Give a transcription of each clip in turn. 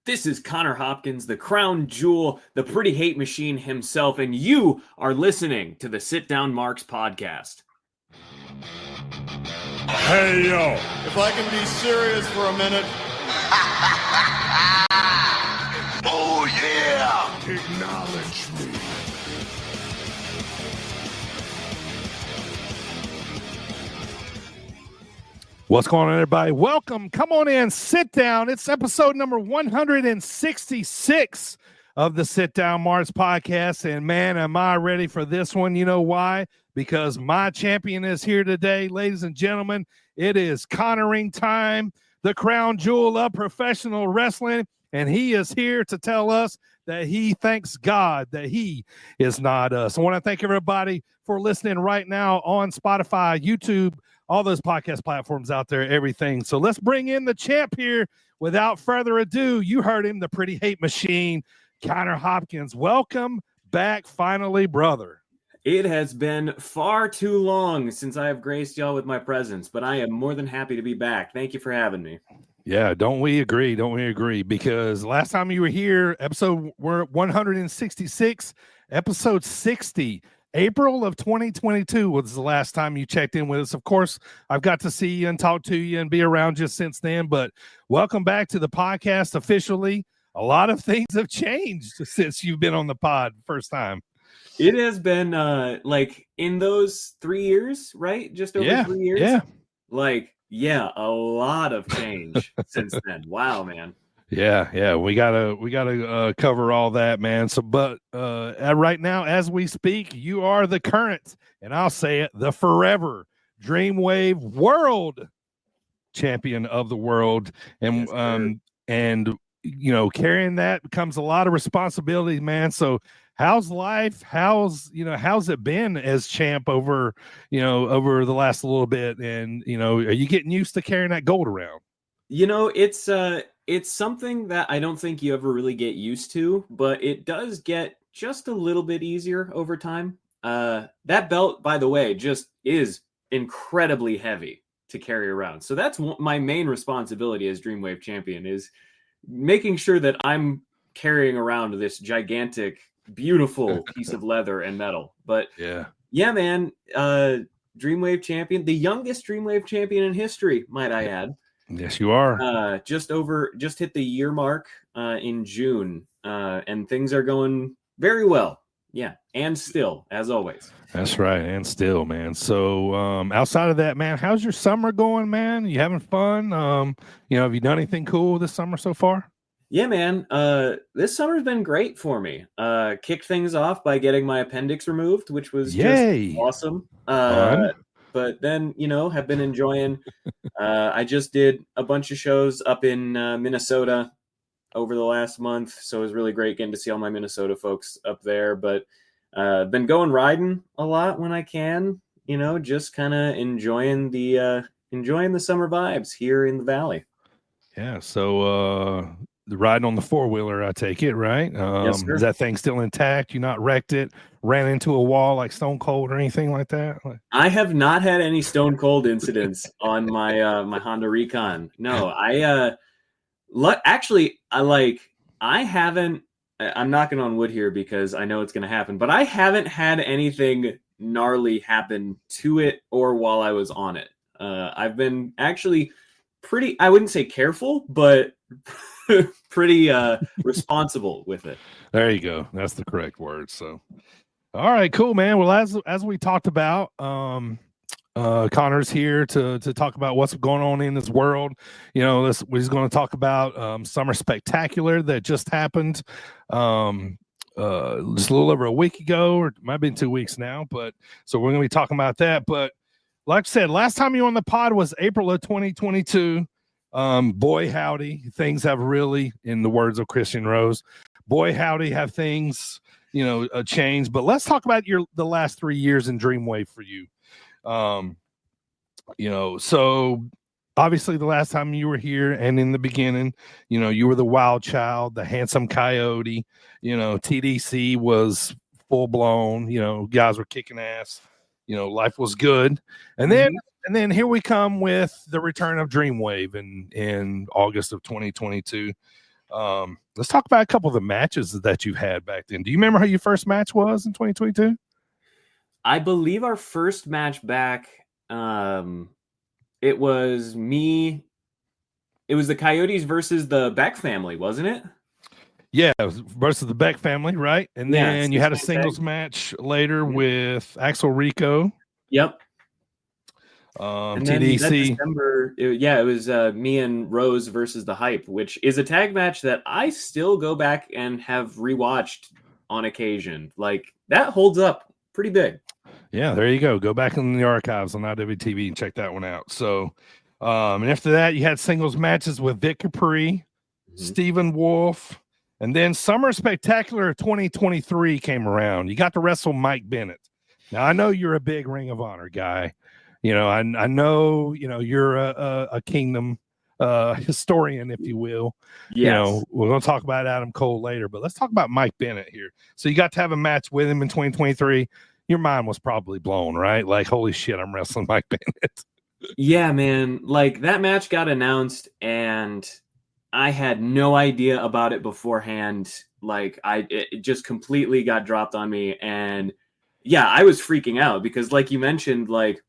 This is Connor Hopkins, the crown jewel, the pretty hate machine himself, and you are listening to the Sit Down Marks podcast. Hey, yo. If I can be serious for a minute. Oh, yeah. Acknowledge me. What's going on, everybody? Welcome. Come on in. Sit down. It's episode number 166 of the Sit Down Marks podcast. And, man, am I ready for this one? You know why? Because my champion is here today. Ladies and gentlemen, it is Connoring time, the crown jewel of professional wrestling. And he is here to tell us that he thanks God that he is not us. I want to thank everybody for listening right now on Spotify, YouTube, all those podcast platforms out there, everything. So let's bring in the champ here. Without further ado, you heard him, the pretty hate machine, Connor Hopkins. Welcome back finally, brother. It has been far too long since I have graced y'all with my presence, but I am more than happy to be back. Thank you for having me. Yeah, don't we agree? Don't we agree? Because last time you were here, episode 166, episode 60, April of 2022 was the last time you checked in with us. Of course, I've got to see you and talk to you and be around you since then, but welcome back to the podcast officially. A lot of things have changed since you've been on the pod first time. It has been like in those 3 years, right? Just over 3 years. Yeah. Yeah, a lot of change since then. Wow, man. Yeah, we gotta cover all that, man. So, but right now, as we speak, you are the current, and I'll say it, the forever Dreamwave World Champion of the world, and Yes, and you know, carrying that becomes a lot of responsibility, man. So, how's life? How's it been as champ over the last little bit, and are you getting used to carrying that gold around? It's something that I don't think you ever really get used to, but it does get just a little bit easier over time. That belt, by the way, just is incredibly heavy to carry around. So that's my main responsibility as Dreamwave Champion, is making sure that I'm carrying around this gigantic, beautiful piece of leather and metal. But yeah, man, Dreamwave Champion, the youngest Dreamwave Champion in history, might I add. Yes, you are. Just hit the year mark in June, and things are going very well. Yeah, and still, as always. That's right, and still, man. So, outside of that, man, how's your summer going, man? You having fun? Have you done anything cool this summer so far? Yeah, man. This summer's been great for me. Kicked things off by getting my appendix removed, which was just awesome. But then, have been enjoying. I just did a bunch of shows up in Minnesota over the last month, so it was really great getting to see all my Minnesota folks up there. But been going riding a lot when I can. Just kind of enjoying the summer vibes here in the valley. Yeah. So riding on the four-wheeler, I take it, right? Yes, sir. Is that thing still intact? You not wrecked it, ran into a wall like Stone Cold or anything like that? I have not had any Stone Cold incidents on my my Honda Recon. No, I haven't. I'm knocking on wood here because I know it's going to happen, but I haven't had anything gnarly happen to it or while I was on it. I've been actually pretty, I wouldn't say careful, but pretty responsible with it. There you go. That's the correct word. So, all right, cool, man. Well, as we talked about, Connor's here to talk about what's going on in this world. We're going to talk about Summer Spectacular that just happened just a little over a week ago, or it might have been 2 weeks now. But so we're going to be talking about that. But like I said, last time you were on the pod was April of 2022. Boy, howdy, things have really, in the words of Christian Rose, boy, howdy, have things, changed. But let's talk about the last 3 years in Dreamwave for you. So obviously the last time you were here and in the beginning, you were the wild child, the handsome coyote, TDC was full blown, guys were kicking ass, life was good. And then here we come with the return of Dreamwave in August of 2022. Let's talk about a couple of the matches that you had back then. Do you remember how your first match was in 2022? I believe our first match back, it was me. It was the Coyotes versus the Beck family, wasn't it? Yeah, it was versus the Beck family, right? And then you had a singles match later with Axel Rico. Yep. And then TDC. that December, it was me and Rose versus the Hype, which is a tag match that I still go back and have rewatched on occasion. Like, that holds up pretty big. Yeah, there you go. Go back in the archives on IWTV and check that one out. So, and after that, you had singles matches with Vic Capri, Stephen Wolf, and then Summer Spectacular 2023 came around. You got to wrestle Mike Bennett. Now, I know you're a big Ring of Honor guy. You know, I know, you know, you're a Kingdom historian, if you will. Yes. You know, we're going to talk about Adam Cole later, but let's talk about Mike Bennett here. So you got to have a match with him in 2023. Your mind was probably blown, right? Like, holy shit, I'm wrestling Mike Bennett. Yeah, man. Like, that match got announced, and I had no idea about it beforehand. Like, it just completely got dropped on me. And yeah, I was freaking out because, like you mentioned, like,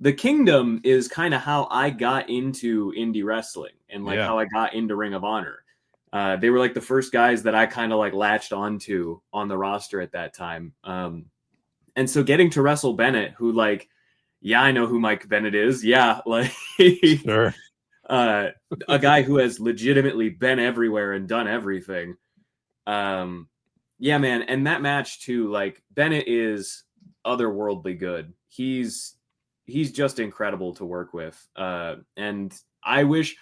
the Kingdom is kind of how I got into indie wrestling and like how I got into Ring of Honor. They were like the first guys that I kind of like latched onto on the roster at that time. And so getting to wrestle Bennett, who like, yeah, I know who Mike Bennett is. Yeah. Like sure. A guy who has legitimately been everywhere and done everything. Yeah, man. And that match too, like Bennett is otherworldly good. He's just incredible to work with. And I wish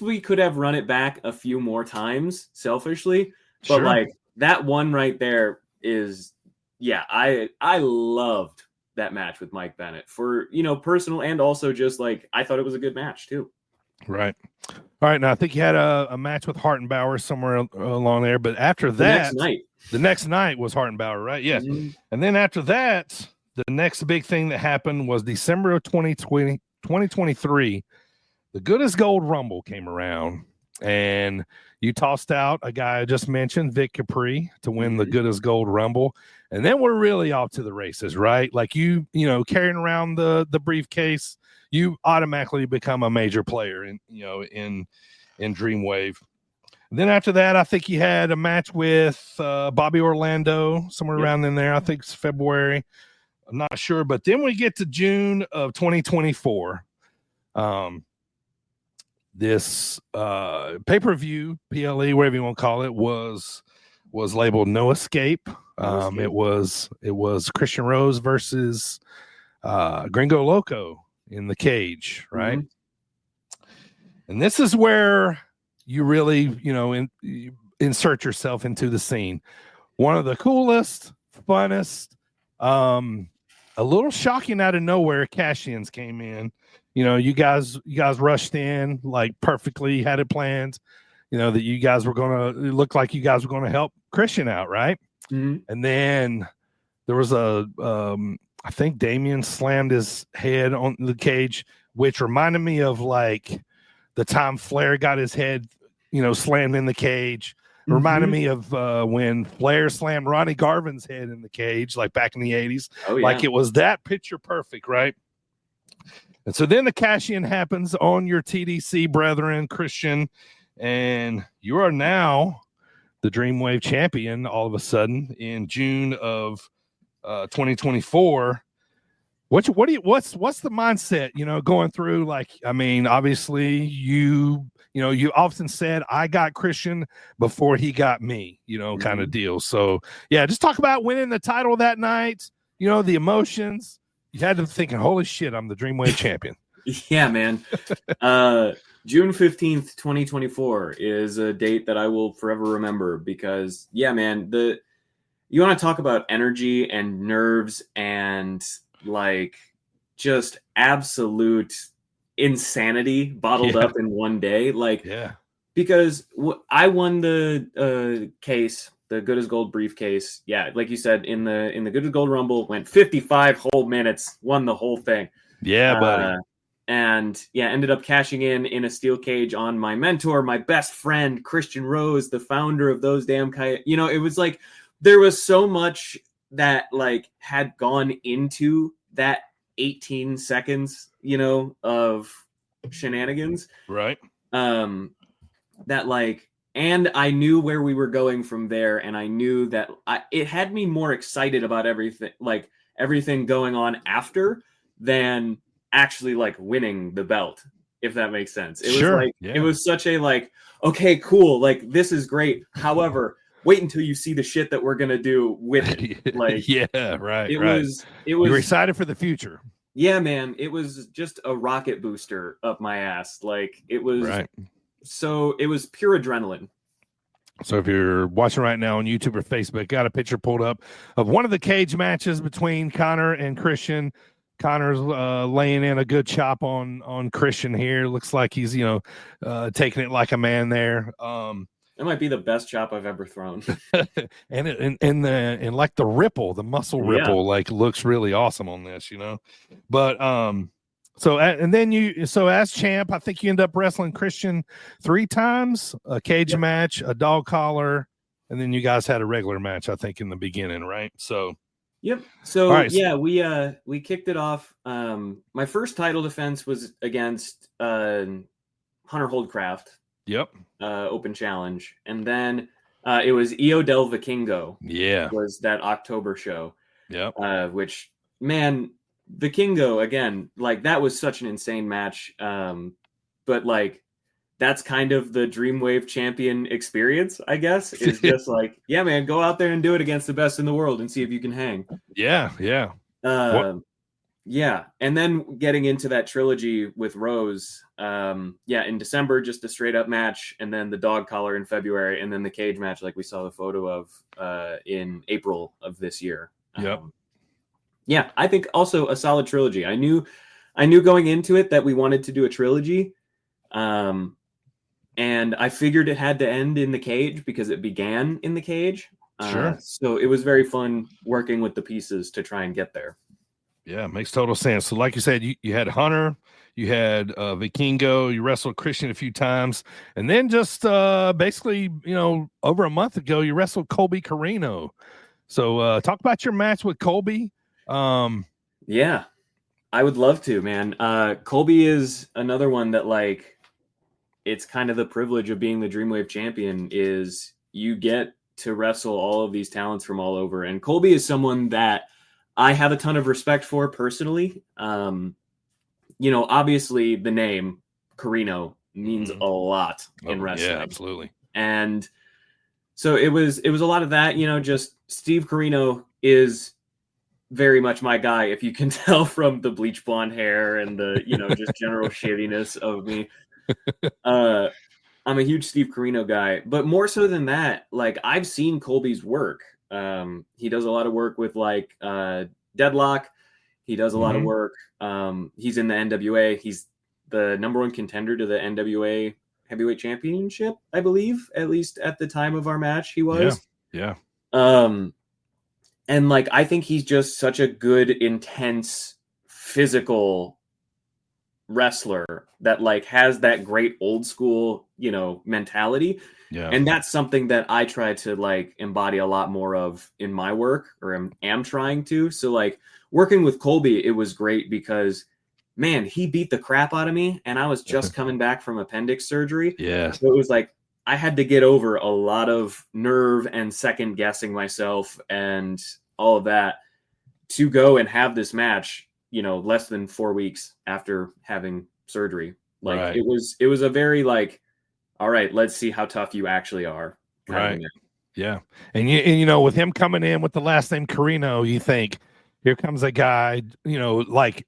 we could have run it back a few more times selfishly, but like that one right there is, yeah, I loved that match with Mike Bennett for, you know, personal and also just like, I thought it was a good match too. Right. All right. Now I think you had a match with Hartenbauer somewhere along there, but after that, the next night was Hartenbauer, right? Yeah. Mm-hmm. And then after that, the next big thing that happened was December of 2023. The Good as Gold Rumble came around, and you tossed out a guy I just mentioned, Vic Capri, to win the Good as Gold Rumble. And then we're really off to the races, right? Like you know, carrying around the briefcase, you automatically become a major player in Dreamwave. And then after that, I think you had a match with Bobby Orlando somewhere around in there. I think it's February. I'm not sure, but then we get to June of 2024. This pay-per-view, PLE, whatever you want to call it, was labeled No Escape. It was Christian Rose versus Gringo Loco in the cage, right? Mm-hmm. And this is where you really, you know, insert yourself into the scene. One of the coolest, funnest, a little shocking out of nowhere, cash-ins came in. You know, you guys rushed in like perfectly, had it planned. You know that you guys were it looked like you guys were gonna help Christian out, right? Mm-hmm. And then there was I think Damien slammed his head on the cage, which reminded me of like the time Flair got his head, you know, slammed in the cage. It reminded me of when Flair slammed Ronnie Garvin's head in the cage, like back in the 80s. Oh, yeah. Like it was that picture perfect, right? And so then the cash-in happens on your TDC brethren, Christian, and you are now the Dreamwave Champion all of a sudden in June of 2024. What's the mindset, you know, going through? Like, I mean, obviously you often said I got Christian before he got me, you know, kind of deal. So yeah, just talk about winning the title that night, you know, the emotions. You had them thinking, holy shit, I'm the Dreamwave Champion. Yeah, man. June 15th, 2024 is a date that I will forever remember because, yeah, man, you want to talk about energy and nerves and like just absolute insanity bottled up in one day. Like, because I won the case, the Good as Gold briefcase. Yeah, like you said, in the Good as Gold Rumble, went 55 whole minutes, won the whole thing. Yeah, buddy. and ended up cashing in a steel cage on my mentor, my best friend, Christian Rose, the founder of those damn Coyotes. You know, it was like there was so much that like had gone into that 18 seconds, you know, of shenanigans. Right. That like, and I knew where we were going from there, and I knew that it had me more excited about everything going on after than actually like winning the belt, if that makes sense. It was like, it was such a like, okay, cool, like this is great. However, wait until you see the shit that we're gonna do with it. Like, right. It was. You're excited for the future. Yeah, man. It was just a rocket booster up my ass. Like it was. Right. So it was pure adrenaline. So if you're watching right now on YouTube or Facebook, got a picture pulled up of one of the cage matches between Connor and Christian. Connor's laying in a good chop on Christian here. Looks like he's, taking it like a man there. It might be the best chop I've ever thrown. and like the ripple, the muscle ripple, like looks really awesome on this, But so as champ, I think you end up wrestling Christian 3 times, a cage match, a dog collar, and then you guys had a regular match, I think, in the beginning, right? So. Yep. So we kicked it off. My first title defense was against Hunter Holdcraft. Yep. Open challenge, and then it was Io del Vikingo. Yeah. Was that October show? Yep. Which, man, Vikingo again, like that was such an insane match. But like that's kind of the Dreamwave Champion experience, I guess. Is just like, yeah, man, go out there and do it against the best in the world and see if you can hang. Yeah. Yeah. And then getting into that trilogy with Rose, in December, just a straight up match, and then the dog collar in February, and then the cage match like we saw the photo of in April of this year. Yep. I think also a solid trilogy. I knew going into it that we wanted to do a trilogy. And I figured it had to end in the cage because it began in the cage. Sure. So it was very fun working with the pieces to try and get there. Yeah, makes total sense. So like you said, you had Hunter, you had Vikingo, you wrestled Christian a few times, and then just basically, over a month ago, you wrestled Colby Carino. So talk about your match with Colby. Yeah, I would love to, man. Colby is another one that like, it's kind of the privilege of being the Dreamwave Champion is you get to wrestle all of these talents from all over. And Colby is someone that I have a ton of respect for personally. Obviously the name Carino means a lot in wrestling. Yeah, absolutely. And so it was a lot of that, just Steve Carino is very much my guy. If you can tell from the bleach blonde hair and the, just general shittiness of me. I'm a huge Steve Carino guy, but more so than that, like I've seen Colby's work. He does a lot of work with like Deadlock. He does a lot of work. He's in the NWA. He's the number 1 contender to the NWA Heavyweight Championship, I believe, at least at the time of our match he was. Yeah. And like I think he's just such a good, intense, physical wrestler that like has that great old school, mentality. Yeah. And that's something that I try to like embody a lot more of in my work, or am trying to. So like working with Colby, it was great because man, he beat the crap out of me and I was just coming back from appendix surgery. Yeah. So it was like I had to get over a lot of nerve and second guessing myself and all of that to go and have this match, less than 4 weeks after having surgery. Like right. it was a very like, all right, let's see how tough you actually are. Right. Yeah. And with him coming in with the last name Carino, you think here comes a guy, like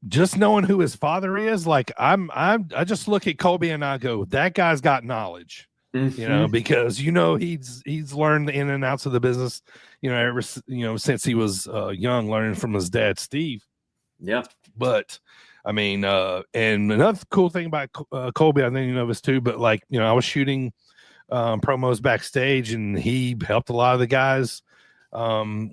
just knowing who his father is. Like I just look at Colby and I go, that guy's got knowledge, because, he's learned the in and outs of the business, ever, since he was young, learning from his dad, Steve. Yeah. But I mean, and another cool thing about Colby, I think you know this too, but like, I was shooting promos backstage and he helped a lot of the guys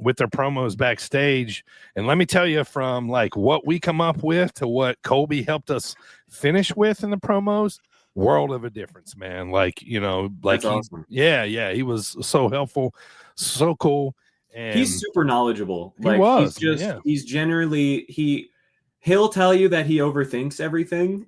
with their promos backstage. And let me tell you, from like what we come up with to what Colby helped us finish with in the promos, world of a difference, man. Like, you know, like That's awesome. He was so helpful, so cool. And he's super knowledgeable. He's generally, he'll tell you that he overthinks everything,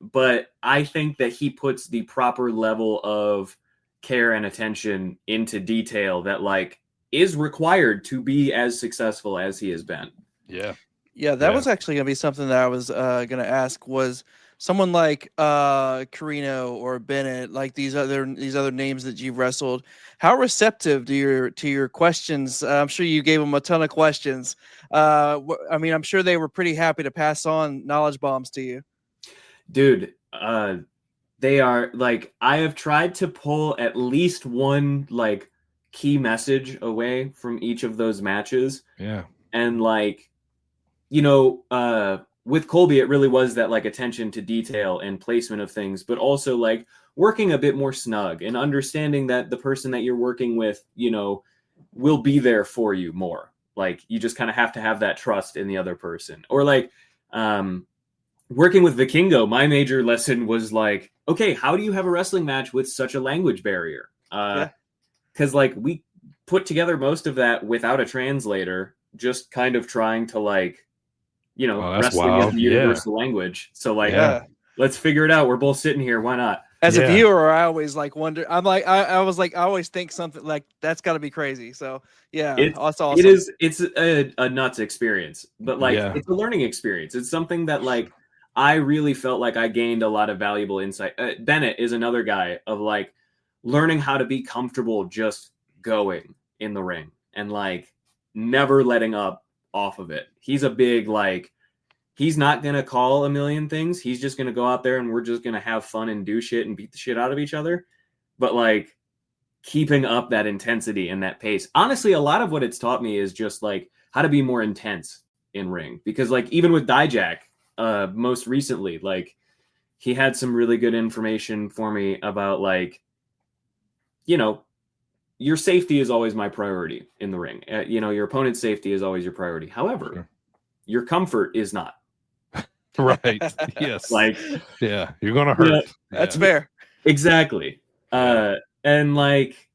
but I think that he puts the proper level of care and attention into detail that like is required to be as successful as he has been. That was actually going to be something that I was going to ask, was someone like Carino or Bennett, like these other names that you've wrestled, how receptive to your questions? I'm sure you gave them a ton of questions. I mean, I'm sure they were pretty happy to pass on knowledge bombs to you. Dude, they are like, I have tried to pull at least one like key message away from each of those matches. Yeah. And like, you know, with Colby, it really was that like attention to detail and placement of things, but also like working a bit more snug and understanding that the person that you're working with, you know, will be there for you more. Like you just kind of have to have that trust in the other person. Or like working with Vikingo, my major lesson was like, okay, how do you have a wrestling match with such a language barrier? Because like we put together most of that without a translator, just kind of trying to like, you know, wrestling is the universal language. So like, let's figure it out. We're both sitting here. Why not? As a viewer, I always like wonder. I'm like, I was like, I always think something like that's got to be crazy. So that's awesome. It's a nuts experience, but like it's a learning experience. It's something that like I really felt like I gained a lot of valuable insight. Bennett is another guy of like learning how to be comfortable just going in the ring and like never letting up off of it. He's a big like, he's not gonna call a million things. He's just gonna go out there and we're just gonna have fun and do shit and beat the shit out of each other. But like keeping up that intensity and that pace. Honestly, a lot of what it's taught me is just like how to be more intense in ring. Because like even with Dijak, most recently, like he had some really good information for me about like, you know, your safety is always my priority in the ring. You know, your opponent's safety is always your priority. However, your comfort is not. Right. Yes. Like, you're going to hurt. That's fair. Exactly. And like,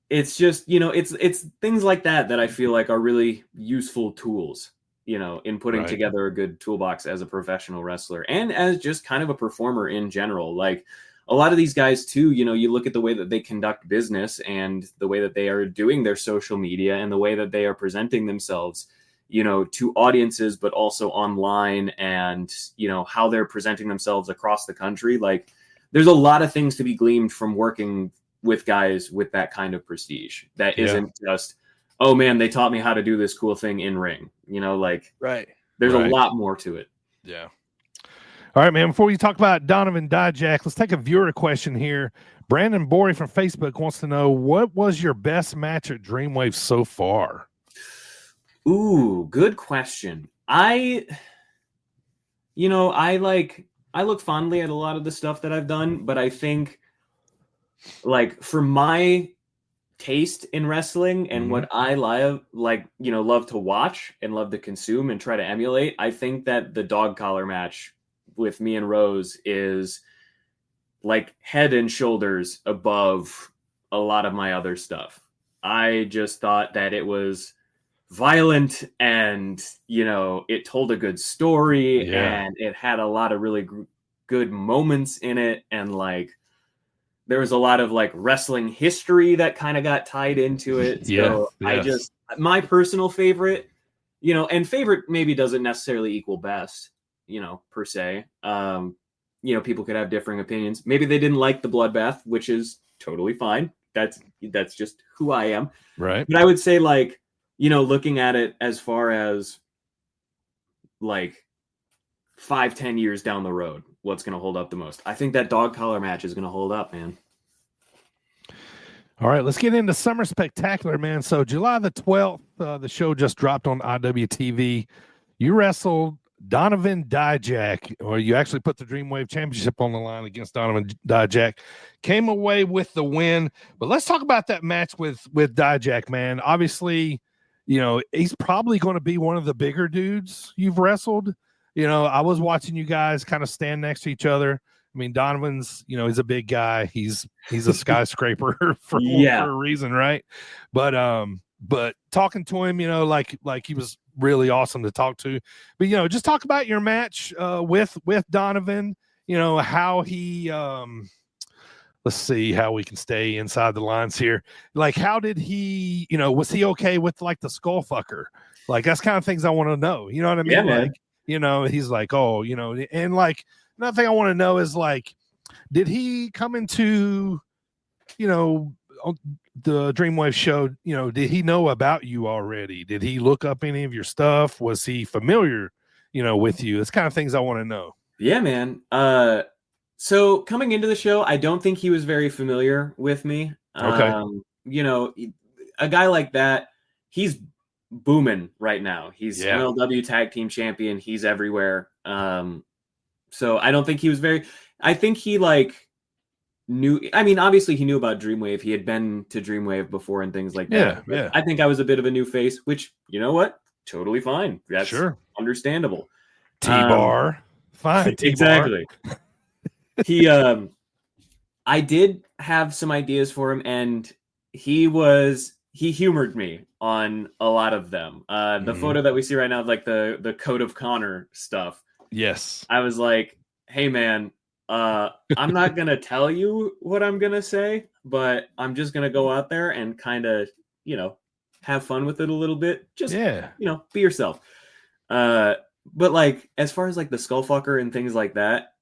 it's just, you know, it's things like that I feel like are really useful tools, you know, in putting together a good toolbox as a professional wrestler and as just kind of a performer in general. Like a lot of these guys too, you know, you look at the way that they conduct business and the way that they are doing their social media and the way that they are presenting themselves, you know, to audiences, but also online, and, you know, how they're presenting themselves across the country. Like there's a lot of things to be gleaned from working with guys with that kind of prestige. That isn't just, oh man, they taught me how to do this cool thing in ring, you know, like there's a lot more to it. Yeah. All right, man, before you talk about Donovan Dijak, let's take a viewer question here. Brandon Borey from Facebook wants to know, what was your best match at Dreamwave so far? Ooh, good question. I look fondly at a lot of the stuff that I've done, but I think like for my taste in wrestling and what I love to watch and love to consume and try to emulate, I think that the dog collar match with me and Rose is like head and shoulders above a lot of my other stuff. I just thought that it was violent and, you know, it told a good story and it had a lot of really good moments in it. And like, there was a lot of like wrestling history that kind of got tied into it. So my personal favorite, you know, and favorite maybe doesn't necessarily equal best, you know, per se. You know, people could have differing opinions. Maybe they didn't like the bloodbath, which is totally fine. That's just who I am. Right. But I would say like, you know, looking at it as far as like 5-10 years down the road, what's going to hold up the most? I think that dog collar match is going to hold up, man. All right, let's get into Summer Spectacular, man. So July the 12th, the show just dropped on IWTV. You wrestled Donovan Dijak, or you actually put the Dreamwave Championship on the line against Donovan Dijak. Came away with the win. But let's talk about that match with Dijak, man. Obviously, he's probably going to be one of the bigger dudes you've wrestled. I was watching you guys kind of stand next to each other. I mean, Donovan's, he's a big guy. He's a skyscraper for a reason, right? But talking to him, like he was really awesome to talk to. But just talk about your match with Donovan. How he let's see how we can stay inside the lines here. Like, how did he, was he okay with like the skull fucker? Like, that's kind of things I want to know. You know what I mean? Yeah, like, he's like, oh, and like another thing I want to know is like, did he come into, the Dreamwave show, did he know about you already? Did he look up any of your stuff? Was he familiar, with you? It's kind of things I want to know. Yeah, man. So coming into the show, I don't think he was very familiar with me. Okay. A guy like that, he's booming right now. He's MLW tag team champion. He's everywhere. So I don't think he was I think he like knew, I mean, obviously he knew about Dreamwave. He had been to Dreamwave before and things like that. Yeah. I think I was a bit of a new face, which, you know what? Totally fine. That's understandable. T-bar. Fine. T-bar. Exactly. I did have some ideas for him, and he humored me on a lot of them. The photo that we see right now, like the Code of Connor stuff. Yes. I was like, hey man, I'm not going to tell you what I'm going to say, but I'm just going to go out there and kind of, have fun with it a little bit. Just, be yourself. But like, as far as like the skullfucker and things like that,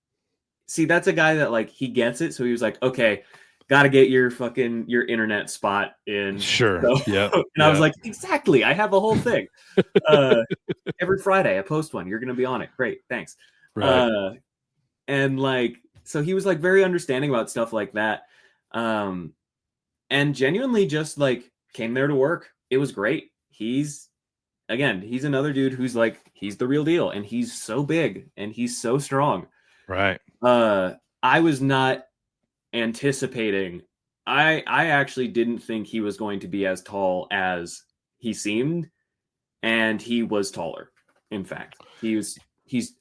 see, that's a guy that like, he gets it. So he was like, okay, got to get your internet spot in. Sure. So, yeah. And I was like, exactly. I have a whole thing. Every Friday I post one. You're going to be on it. Great. Thanks. Right. And like, so he was like very understanding about stuff like that. And genuinely just like came there to work. It was great. He's another dude who's like, he's the real deal, and he's so big and he's so strong. Right. I was not anticipating. I actually didn't think he was going to be as tall as he seemed, and he was taller. In fact, he's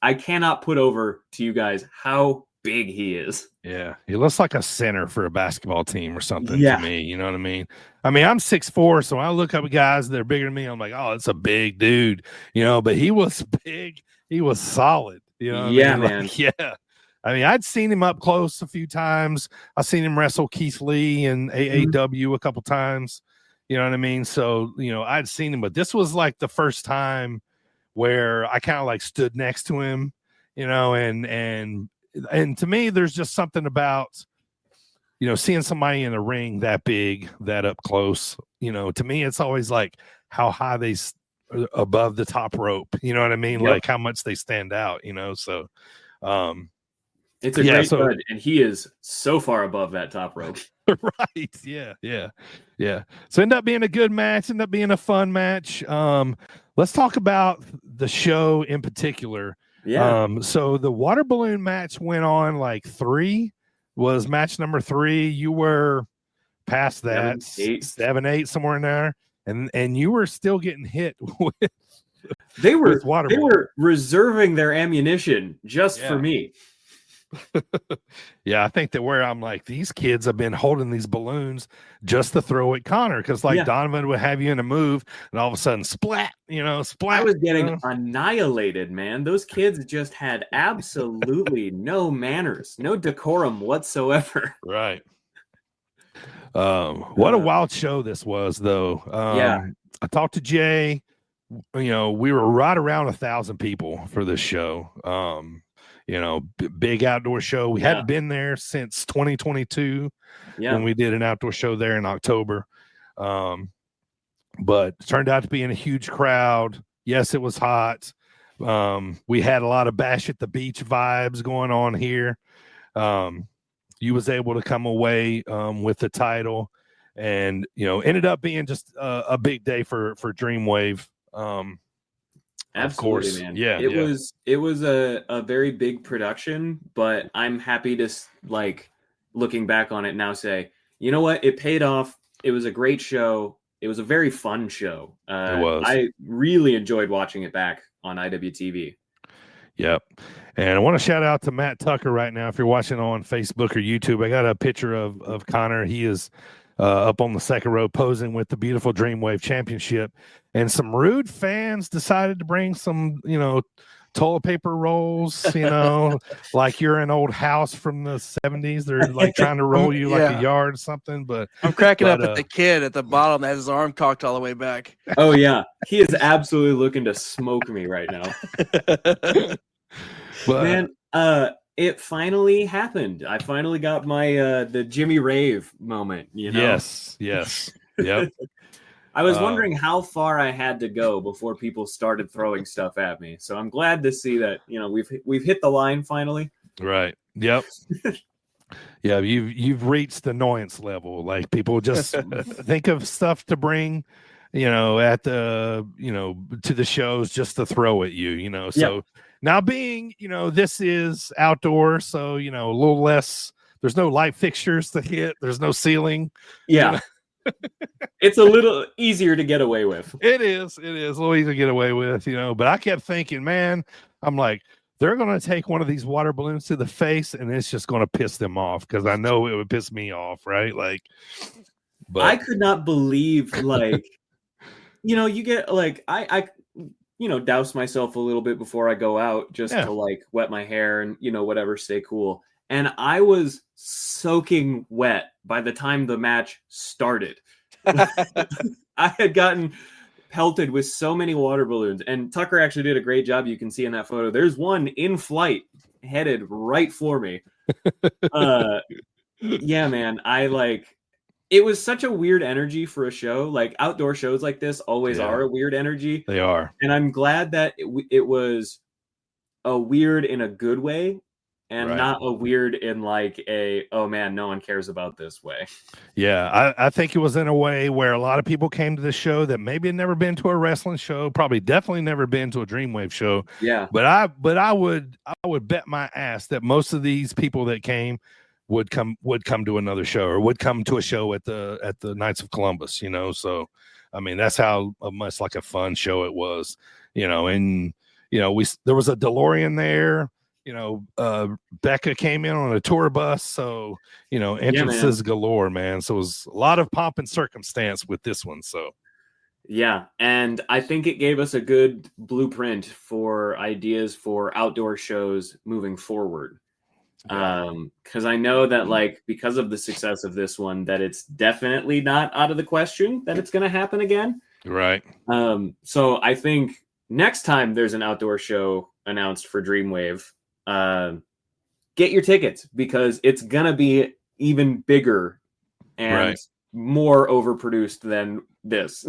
I cannot put over to you guys how big he is. Yeah, he looks like a center for a basketball team or something to me. You know what I mean? I'm 6'4", so when I look up at guys that are bigger than me, I'm like, oh, it's a big dude, but he was big. He was solid. Man. Like, yeah. I mean, I'd seen him up close a few times. I've seen him wrestle Keith Lee and AAW a couple times. You know what I mean? So, I'd seen him, but this was like the first time where I kind of like stood next to him, and to me, there's just something about, seeing somebody in a ring that big, that up close, to me, it's always like how high they above the top rope, you know what I mean? Yep. Like how much they stand out, so, it's a great stud, and he is so far above that top rope. Right. Yeah. So end up being a good match, end up being a fun match. Let's talk about the show in particular. Yeah. So the water balloon match went on like 3, was match number 3. You were past that 7, 8, somewhere in there, and you were still getting hit with. They were reserving their ammunition just for me. Yeah, I think that where I'm like, these kids have been holding these balloons just to throw at Connor, because like Donovan would have you in a move and all of a sudden splat. I was getting annihilated, man. Those kids just had absolutely no manners, no decorum whatsoever. Right. What a wild show this was, though. I talked to Jay. We were right around 1,000 people for this show. Big outdoor show. We hadn't been there since 2022 when we did an outdoor show there in October. But it turned out to be in a huge crowd. Yes, it was hot. We had a lot of Bash at the Beach vibes going on here. You was able to come away with the title, and ended up being just a big day for Dreamwave. Absolutely, man. It was a very big production, but I'm happy to, like, looking back on it now, say, you know what, it paid off. It was a great show. it was a very fun show. It was. I really enjoyed watching it back on IWTV. Yep. And I want to shout out to Matt Tucker right now. If you're watching on Facebook or YouTube, I got a picture of Connor. He is up on the second row posing with the beautiful Dreamwave Championship. And some rude fans decided to bring some, toilet paper rolls, like you're an old house from the 70s. They're like trying to roll you like a yard or something. But I'm cracking up at the kid at the bottom that has his arm cocked all the way back. Oh, yeah. He is absolutely looking to smoke me right now. But, man, it finally happened. I finally got my the Jimmy Rave moment, Yes. Yep. I was wondering how far I had to go before people started throwing stuff at me. So I'm glad to see that, we've hit the line finally. Right. Yep. Yeah, you've reached the annoyance level. Like people just think of stuff to bring, at the, to the shows just to throw at you, So Yep. Now being, this is outdoor, so, a little less, there's no light fixtures to hit. There's no ceiling. Yeah. It's a little easier to get away with. It is a little easier to get away with, but I kept thinking, man, I'm like, they're going to take one of these water balloons to the face and it's just going to piss them off because I know it would piss me off, right? Like, but I could not believe, like, you get like, I douse myself a little bit before I go out just to like wet my hair and, whatever, stay cool. And I was soaking wet by the time the match started. I had gotten pelted with so many water balloons, and Tucker actually did a great job. You can see in that photo, there's one in flight headed right for me. Yeah, man. It was such a weird energy for a show. Like outdoor shows like this always are a weird energy. They are. And I'm glad that it was a weird in a good way. And not a weird in like oh man, no one cares about this way. Yeah, I think it was in a way where a lot of people came to the show that maybe had never been to a wrestling show, probably definitely never been to a Dreamwave show. Yeah. But I would bet my ass that most of these people that came would come to another show or would come to a show at the Knights of Columbus, So I mean, that's how much like a fun show it was, and there was a DeLorean there. Becca came in on a tour bus, so entrances galore, man. So it was a lot of pomp and circumstance with this one. So yeah, and I think it gave us a good blueprint for ideas for outdoor shows moving forward. Because I know that because of the success of this one, that it's definitely not out of the question that it's going to happen again. Right. So I think next time there's an outdoor show announced for Dreamwave, get your tickets because it's gonna be even bigger and more overproduced than this.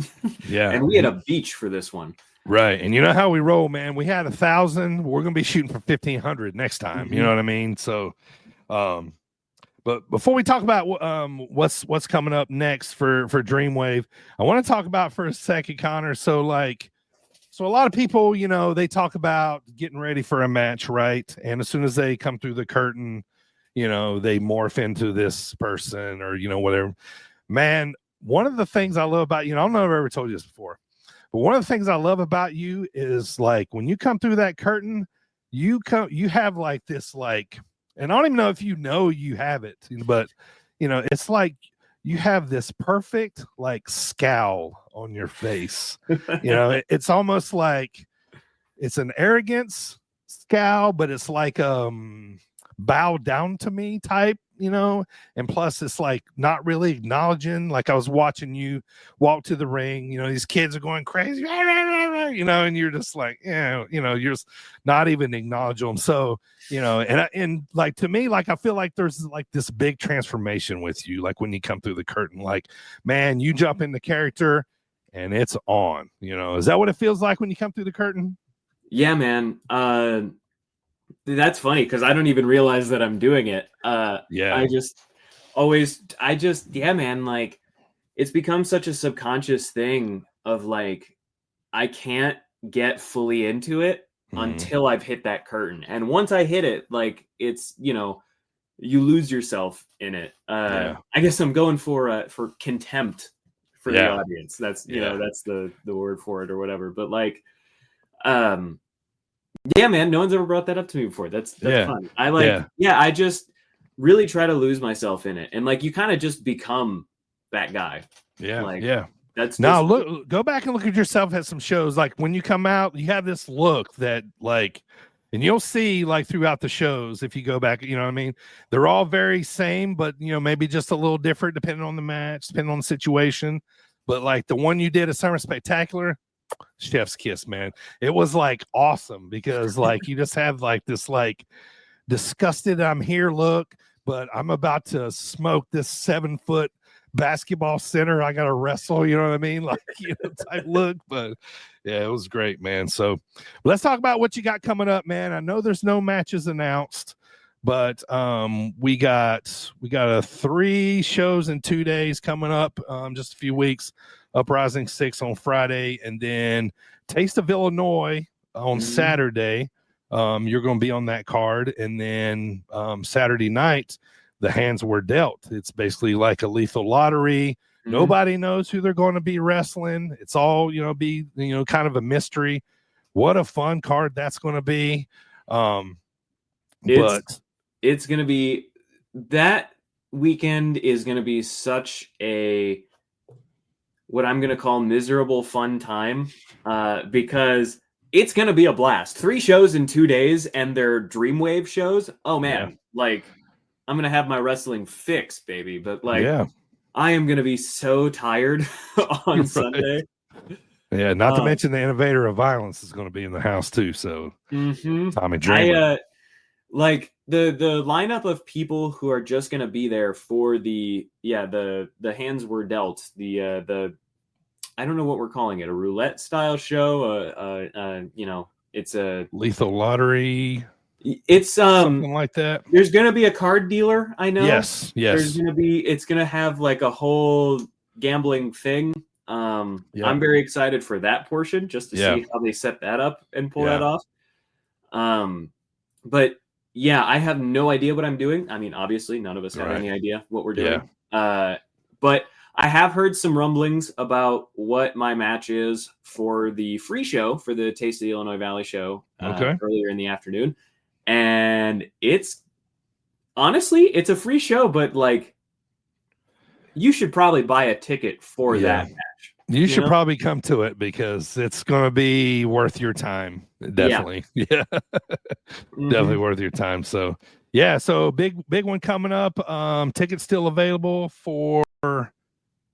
Yeah. And we had a beach for this one. Right. And you know how we roll, man. We had 1,000. We're gonna be shooting for 1,500 next time. Mm-hmm. You know what I mean? So but before we talk about what's coming up next for Dreamwave, I want to talk about for a second, Connor. So a lot of people, they talk about getting ready for a match, right? And as soon as they come through the curtain, they morph into this person or, whatever. Man, one of the things I love about you, I don't know if I've ever told you this before, but one of the things I love about you is like when you come through that curtain, you have like this, and I don't even know if you have it, but, it's like you have this perfect scowl on your face. It's almost like it's an arrogance scowl, but it's like bow down to me type, and plus it's like not really acknowledging. Like I was watching you walk to the ring, these kids are going crazy, and you're just like, you're just not even acknowledging them. So, and like to me, like I feel like there's like this big transformation with you, like when you come through the curtain, like, man, you jump into character and it's on, is that what it feels like when you come through the curtain? Yeah, man. That's funny because I don't even realize that I'm doing it. Yeah, man, like it's become such a subconscious thing of like I can't get fully into it until I've hit that curtain. And once I hit it, like it's, you lose yourself in it. I guess I'm going for contempt for the audience. That's that's the word for it or whatever. But like, yeah, man, no one's ever brought that up to me before. That's fun. I just really try to lose myself in it, and like you kind of just become that guy. That's now look, go back and look at yourself at some shows. Like when you come out, you have this look that like, and you'll see like throughout the shows, if you go back, you know what I mean? They're all very same, but you know, maybe just a little different depending on the match, depending on the situation. But like the one you did at Summer Spectacular, chef's kiss, man. It was like awesome because like you just have like this like disgusted I'm here look, but I'm about to smoke this 7-foot basketball center. I gotta wrestle, you know what I mean? Like, you know, type look. But yeah, it was great, man. So let's talk about what you got coming up, man. I know there's no matches announced, but we got 3 shows in 2 days coming up, just a few weeks. Uprising 6 on Friday, and then Taste of Illinois on Saturday. You're going to be on that card, and then Saturday night, the hands were dealt. It's basically like a lethal lottery. Nobody knows who they're going to be wrestling. It's all kind of a mystery. What a fun card that's going to be. It's going to be, that weekend is going to be such a, what I'm going to call miserable fun time, because it's going to be a blast. 3 shows in 2 days, and they're Dreamwave shows. Oh man, like I'm going to have my wrestling fix, baby. But like, I am going to be so tired on Sunday. Yeah, not to mention the innovator of violence is going to be in the house too. So Tommy Dreamer. Like the lineup of people who are just going to be there for the hands were dealt, the I don't know what we're calling it, a roulette style show, it's a lethal lottery, it's something like that. There's going to be a card dealer, I know. Yes it's going to have like a whole gambling thing. I'm very excited for that portion, just to see how they set that up and pull that off. But yeah, I have no idea what I'm doing. I mean, obviously, none of us have any idea what we're doing. But I have heard some rumblings about what my match is for the free show, for the Taste of the Illinois Valley show earlier in the afternoon. And it's a free show, but like, you should probably buy a ticket for that match. You should probably come to it because it's going to be worth your time. Definitely. Yeah. Definitely worth your time. So, so big one coming up. Tickets still available for,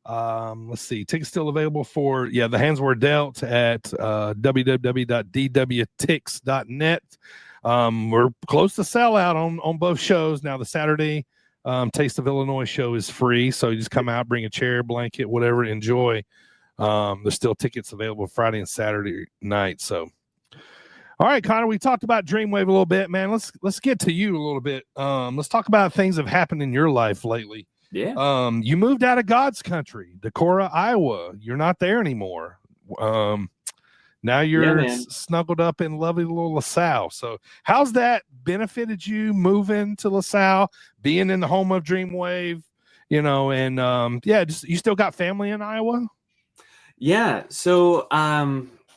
tickets still available for, the hands were dealt at www.dwtix.net. We're close to sellout on both shows. Now the Saturday Taste of Illinois show is free. So you just come out, bring a chair, blanket, whatever, enjoy. There's still tickets available Friday and Saturday night. So, all right, Connor, we talked about Dreamwave a little bit, man. Let's get to you a little bit. Let's talk about things that have happened in your life lately. Yeah. You moved out of God's country, Decorah, Iowa. You're not there anymore. Now you're snuggled up in lovely little LaSalle. So how's that benefited you moving to LaSalle, being in the home of Dreamwave, and just, you still got family in Iowa? Yeah. So,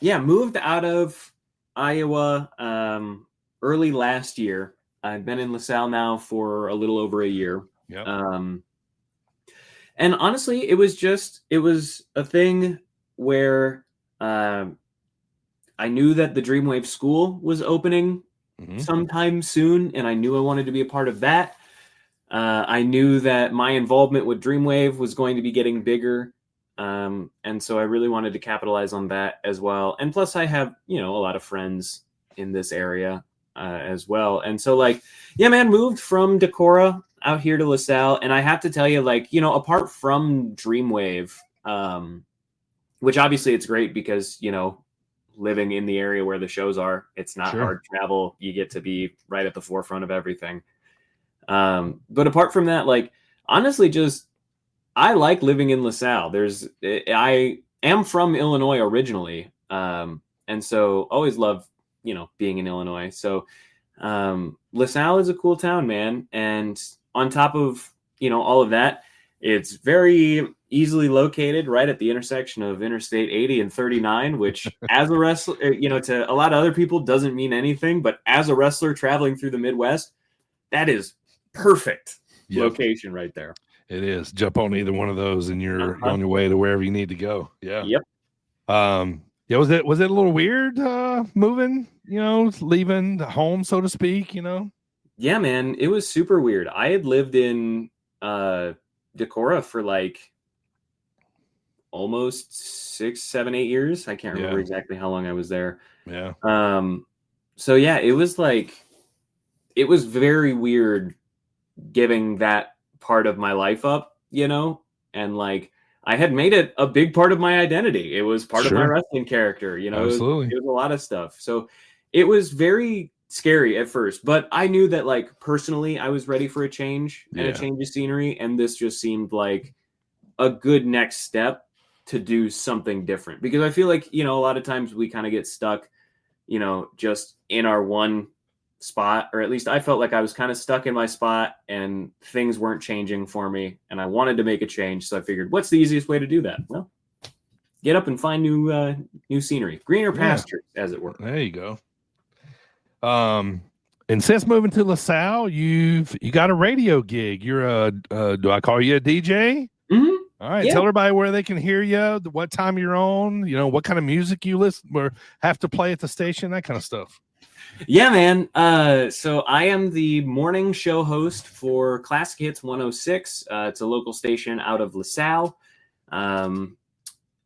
moved out of Iowa early last year. I've been in LaSalle now for a little over a year. Yep. And honestly, it was a thing where I knew that the Dreamwave school was opening sometime soon, and I knew I wanted to be a part of that. I knew that my involvement with Dreamwave was going to be getting bigger. And so I really wanted to capitalize on that as well. And plus I have, a lot of friends in this area as well. And so moved from Decorah out here to LaSalle. And I have to tell you, apart from Dreamwave, which obviously it's great because, living in the area where the shows are, it's not hard travel. You get to be right at the forefront of everything. But apart from that, honestly, just, I like living in LaSalle. I am from Illinois originally. And so always love, being in Illinois. So, LaSalle is a cool town, man. And on top of, all of that, it's very, easily located right at the intersection of Interstate 80 and 39, which as a wrestler, to a lot of other people doesn't mean anything, but as a wrestler traveling through the Midwest, that is perfect location right there. It is. Jump on either one of those and you're on your way to wherever you need to go. Yeah. Yep. Was it a little weird moving, leaving home, so to speak, Yeah, man, it was super weird. I had lived in Decorah for like almost 6, 7, 8 years. I can't remember exactly how long I was there. Yeah. So yeah, it was very weird giving that part of my life up, and like I had made it a big part of my identity. It was part of my wrestling character, Absolutely. It was a lot of stuff. So it was very scary at first, but I knew that like personally I was ready for a change and a change of scenery, and this just seemed like a good next step to do something different, because I feel like a lot of times we kind of get stuck just in our one spot, or at least I felt like I was kind of stuck in my spot and things weren't changing for me, and I wanted to make a change. So I figured, what's the easiest way to do that? Well, get up and find new scenery, greener pastures, as it were. There you go. And since moving to LaSalle, you got a radio gig. You're do I call you a DJ? Mm-hmm. All right. Tell everybody where they can hear you, what time you're on, what kind of music you listen or have to play at the station, that kind of stuff. Yeah, man. So I am the morning show host for Classic Hits 106. It's a local station out of LaSalle.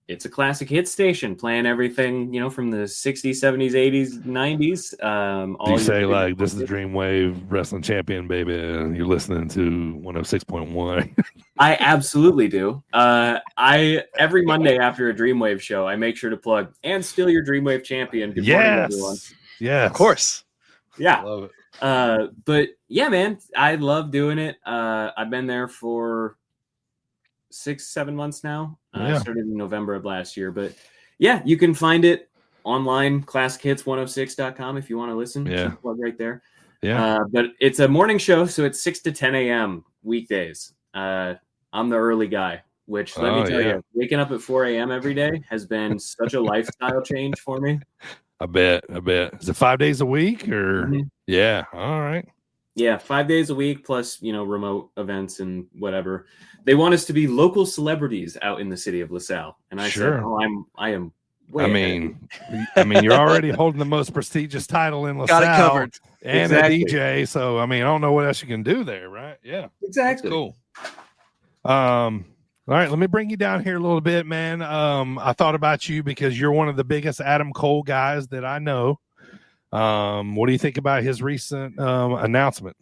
It's a classic hit station playing everything, from the 60s, 70s, 80s, 90s. Do you say like, this is the Dreamwave Wrestling Champion, baby, and you're listening to 106.1? I absolutely do. Every Monday after a Dreamwave show, I make sure to plug and still your Dreamwave Champion. Good morning, everyone. Yeah, of course. Yeah. Love it. But yeah, man, I love doing it. I've been there for 6, 7 months now. I started in November of last year, but yeah, you can find it online, classichits106.com if you want to listen. Yeah. Plug right there. Yeah. But it's a morning show, so it's 6 to 10 a.m. weekdays. I'm the early guy, which let me tell you, waking up at 4 a.m. every day has been such a lifestyle change for me. I bet. Is it 5 days a week or? Mm-hmm. Yeah. All right. Yeah, 5 days a week plus, remote events and whatever. They want us to be local celebrities out in the city of LaSalle. And I said, I am way ahead. You're already holding the most prestigious title in LaSalle. Got it covered. And a DJ. So, I don't know what else you can do there, right? Yeah. Exactly. That's cool. All right, let me bring you down here a little bit, man. I thought about you because you're one of the biggest Adam Cole guys that I know. What do you think about his recent announcement?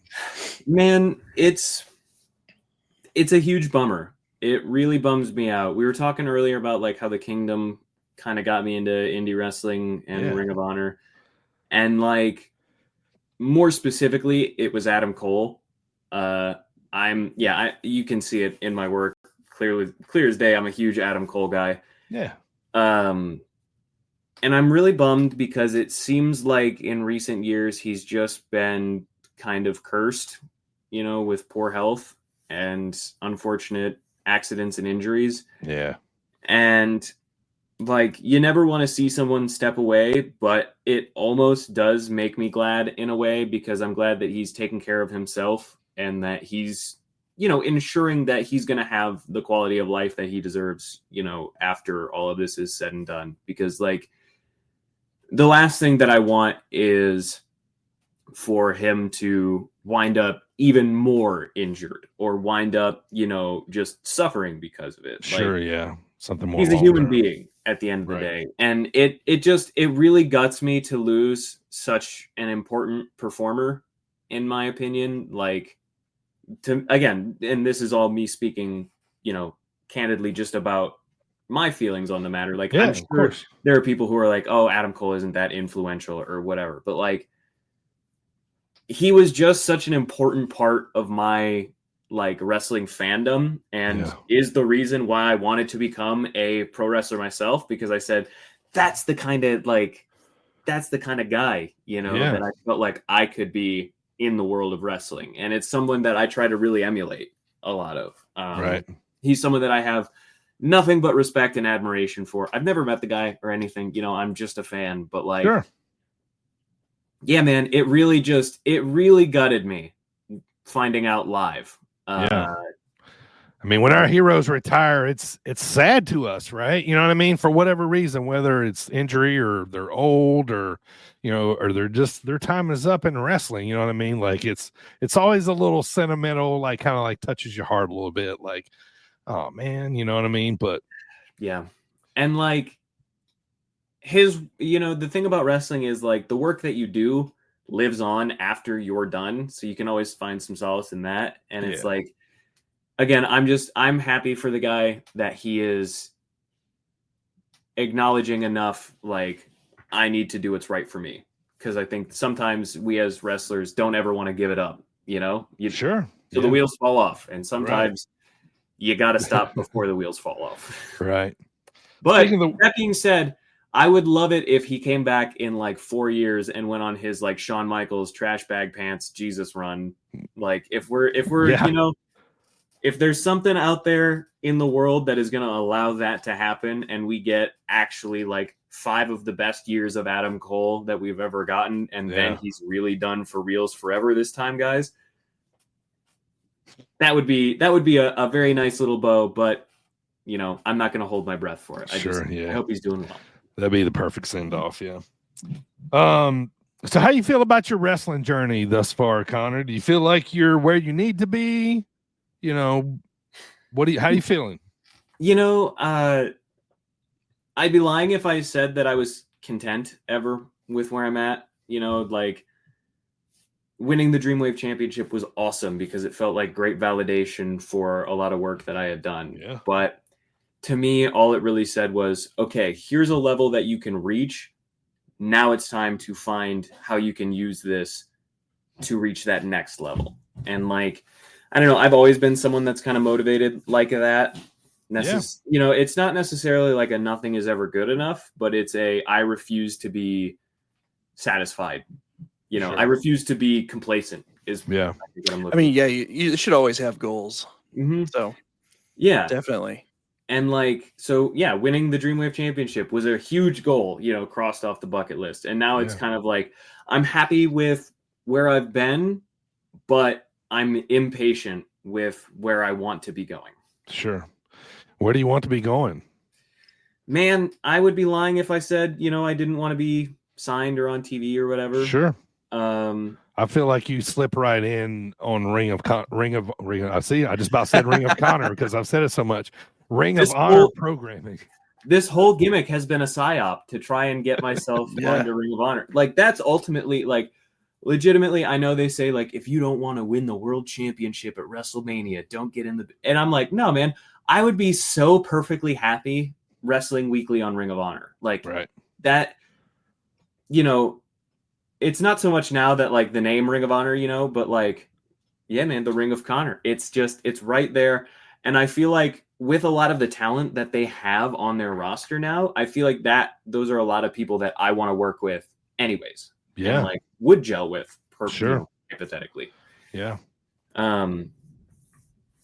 Man, it's a huge bummer. It really bums me out. We were talking earlier about like how the Kingdom kind of got me into indie wrestling and Ring of Honor, and like more specifically, it was Adam Cole. You can see it in my work clear as day. I'm a huge Adam Cole guy. Yeah. And I'm really bummed because it seems like in recent years he's just been kind of cursed, with poor health and unfortunate accidents and injuries. Yeah. And like, you never want to see someone step away, but it almost does make me glad in a way, because I'm glad that he's taking care of himself and that he's, ensuring that he's going to have the quality of life that he deserves, after all of this is said and done. Because like, the last thing that I want is for him to wind up even more injured or wind up, just suffering because of it. Sure. Yeah. Something more. He's a human being at the end of the day. And it really guts me to lose such an important performer, in my opinion. Like, again, and this is all me speaking, candidly just about my feelings on the matter. Like, I'm sure there are people who are like, oh, Adam Cole isn't that influential or whatever. But like, he was just such an important part of my like wrestling fandom, and is the reason why I wanted to become a pro wrestler myself, because I said, that's the kind of guy, that I felt like I could be in the world of wrestling. And it's someone that I try to really emulate a lot of. He's someone that I have nothing but respect and admiration for. I've never met the guy or anything, I'm just a fan, but like, sure. Yeah, man, it really gutted me finding out live. Yeah. I mean, when our heroes retire, it's sad to us, right? You know what I mean? For whatever reason, whether it's injury or they're old or, or they're just, their time is up in wrestling. You know what I mean? Like it's always a little sentimental, like kind of like touches your heart a little bit. Like, oh man, you know what I mean? But yeah. And like the thing about wrestling is like the work that you do lives on after you're done. So you can always find some solace in that. And it's like, again, I'm happy for the guy that he is acknowledging enough, like, I need to do what's right for me. Because I think sometimes we as wrestlers don't ever want to give it up, Sure. So the wheels fall off. And sometimes you got to stop before the wheels fall off. Right. But that being said, I would love it if he came back in like 4 years and went on his like Shawn Michaels trash bag pants Jesus run. Like if we're if there's something out there in the world that is going to allow that to happen, and we get actually like 5 of the best years of Adam Cole that we've ever gotten, and then he's really done for reals forever this time, guys, that would be a very nice little bow. But I'm not going to hold my breath for it. I hope he's doing well. That'd be the perfect send off. Yeah. So how you feel about your wrestling journey thus far, Connor? Do you feel like you're where you need to be? How are you feeling? I'd be lying if I said that I was content ever with where I'm at. Like winning the Dreamwave Championship was awesome because it felt like great validation for a lot of work that I had done. Yeah. But to me, all it really said was, okay, here's a level that you can reach. Now it's time to find how you can use this to reach that next level. And like, I don't know, I've always been someone that's kind of motivated like that. It's not necessarily like a nothing is ever good enough, but it's I refuse to be satisfied. Sure. I refuse to be complacent is what I'm looking for. You should always have goals. Mm-hmm. So yeah, definitely. And like, so yeah, winning the Dreamwave Championship was a huge goal, crossed off the bucket list. And now it's kind of like, I'm happy with where I've been, but I'm impatient with where I want to be going. Sure. Where do you want to be going? Man, I would be lying if I said, I didn't want to be signed or on TV or whatever. Sure. I feel like you slip right in on Ring of I see. I just about said Ring of Connor because I've said it so much. Ring of Honor programming. This whole gimmick has been a psyop to try and get myself onto Ring of Honor. Like that's ultimately like legitimately. I know they say like if you don't want to win the world championship at WrestleMania, don't get in the. And I'm like, no, man. I would be so perfectly happy wrestling weekly on Ring of Honor. Like that. It's not so much now that like the name Ring of Honor, but like, yeah, man, the Ring of Connor. It's right there. And I feel like with a lot of the talent that they have on their roster now, I feel like those are a lot of people that I want to work with anyways. Yeah. And like would gel with sure. Hypothetically. Yeah.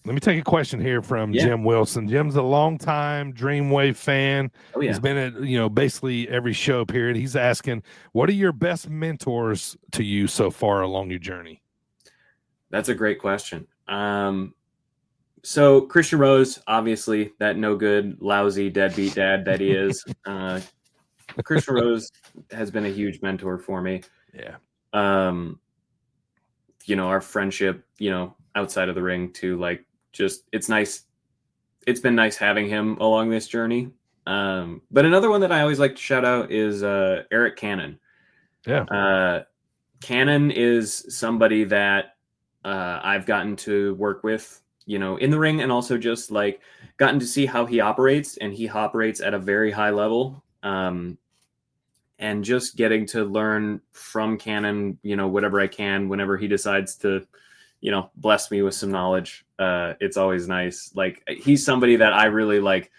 Let me take a question here from Jim Wilson. Jim's a longtime Dreamwave fan. Oh, yeah. He's been at, basically every show period. He's asking, what are your best mentors to you so far along your journey? That's a great question. So Christian Rose, obviously that no good, lousy, deadbeat dad that he is. Christian Rose has been a huge mentor for me. Yeah. Our friendship, outside of the ring too, like, just it's nice. It's been nice having him along this journey. But another one that I always like to shout out is Eric Cannon. Yeah. Cannon is somebody that I've gotten to work with, in the ring, and also just like gotten to see how he operates, and he operates at a very high level. And just getting to learn from Cannon, whatever I can, whenever he decides to, bless me with some knowledge. It's always nice. Like he's somebody that I really like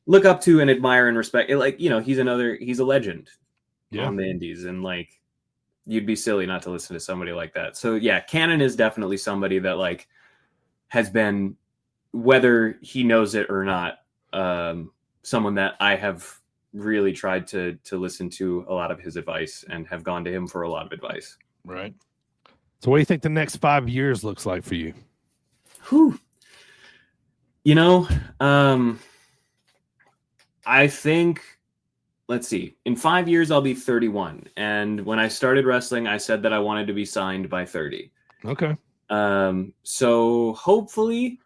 look up to and admire and respect. Like, he's a legend on the indies, and like, you'd be silly not to listen to somebody like that. So yeah, Cannon is definitely somebody that like has been, whether he knows it or not, someone that I have really tried to listen to a lot of his advice and have gone to him for a lot of advice. Right. So what do you think the next 5 years looks like for you? Whew. I think, let's see, in 5 years, I'll be 31. And when I started wrestling, I said that I wanted to be signed by 30. Okay. So hopefully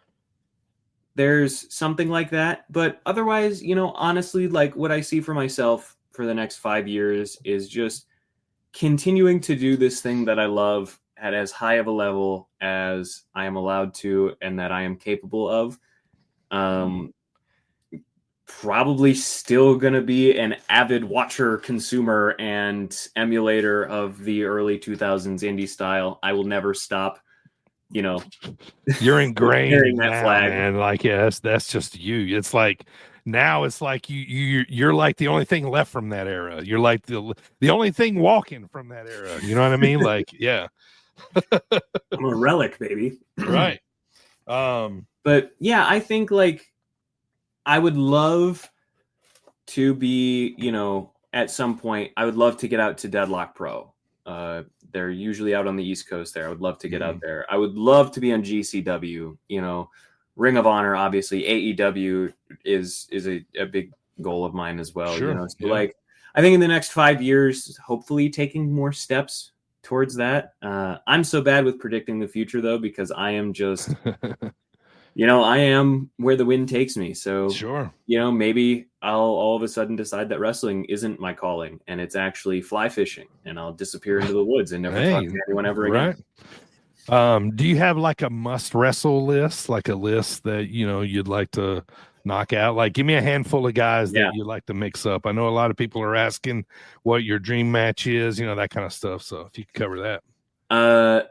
there's something like that. But otherwise, honestly, like what I see for myself for the next 5 years is just continuing to do this thing that I love at as high of a level as I am allowed to and that I am capable of. Probably still going to be an avid watcher, consumer, and emulator of the early 2000s indie style. I will never stop, You're ingrained carrying that that now, flag. man. Like, yes, that's just you. It's like now it's like you're like the only thing left from that era. You're like the only thing walking from that era. You know what I mean? Like, yeah. I'm a relic, baby. Right. But yeah, I think like I would love to be, at some point, I would love to get out to Deadlock Pro. They're usually out on the East Coast there. I would love to get out there. I would love to be on GCW, Ring of Honor, obviously. AEW is a big goal of mine as well. Sure. So like, I think in the next 5 years, hopefully taking more steps towards that. I'm so bad with predicting the future though, because I am just, I am where the wind takes me. So, sure. Maybe I'll all of a sudden decide that wrestling isn't my calling and it's actually fly fishing, and I'll disappear into the woods and never talk to anyone ever again. Right. Do you have like a must wrestle list, like a list that, you'd like to knock out? Like, give me a handful of guys that you'd like to mix up. I know a lot of people are asking what your dream match is, that kind of stuff. So if you could cover that.